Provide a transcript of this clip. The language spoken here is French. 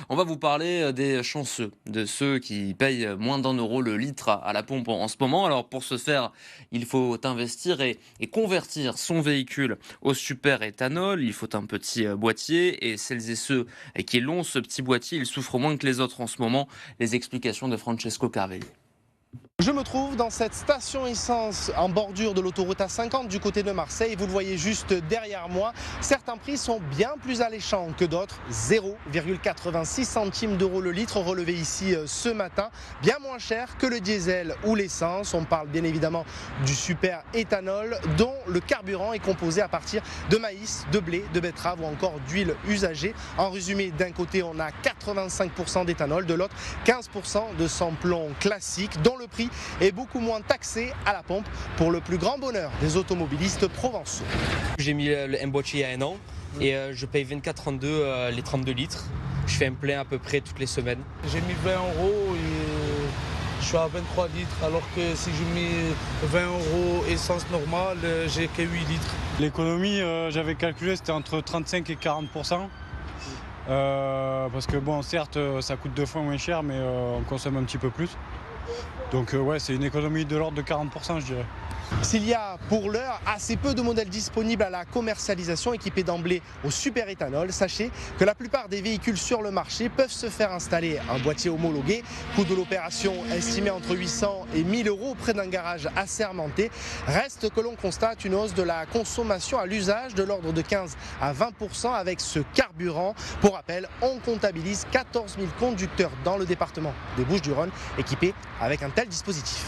On va vous parler des chanceux, de ceux qui payent moins d'1 € le litre à la pompe en ce moment. Alors pour ce faire, il faut investir et convertir son véhicule au super éthanol. Il faut un petit boîtier et celles et ceux qui l'ont, ce petit boîtier, ils souffrent moins que les autres en ce moment. Les explications de Francesco Carvelli. Je me trouve dans cette station essence en bordure de l'autoroute A50 du côté de Marseille. Vous le voyez juste derrière moi. Certains prix sont bien plus alléchants que d'autres. 0,86 centimes d'euros le litre relevé ici ce matin. Bien moins cher que le diesel ou l'essence. On parle bien évidemment du super éthanol dont le carburant est composé à partir de maïs, de blé, de betterave ou encore d'huile usagée. En résumé, d'un côté on a 85% d'éthanol, de l'autre 15% de samplon classique dont le prix est beaucoup moins taxé à la pompe pour le plus grand bonheur des automobilistes provençaux. J'ai mis un boîtier il y a un an et je paye 24,32 les 32 litres. Je fais un plein à peu près toutes les semaines. J'ai mis 20 € et je suis à 23 litres alors que si je mets 20 € essence normale, j'ai que 8 litres. L'économie, j'avais calculé, c'était entre 35 et 40%. Parce que bon, certes, ça coûte 2 fois moins cher, mais on consomme un petit peu plus. Donc ouais, c'est une économie de l'ordre de 40%, je dirais. S'il y a pour l'heure assez peu de modèles disponibles à la commercialisation équipés d'emblée au super éthanol, sachez que la plupart des véhicules sur le marché peuvent se faire installer un boîtier homologué. Coût de l'opération estimé entre 800 et 1000 € auprès d'un garage assermenté. Reste que l'on constate une hausse de la consommation à l'usage de l'ordre de 15 à 20% avec ce carburant. Pour rappel, on comptabilise 14 000 conducteurs dans le département des Bouches-du-Rhône équipés avec un tel dispositif.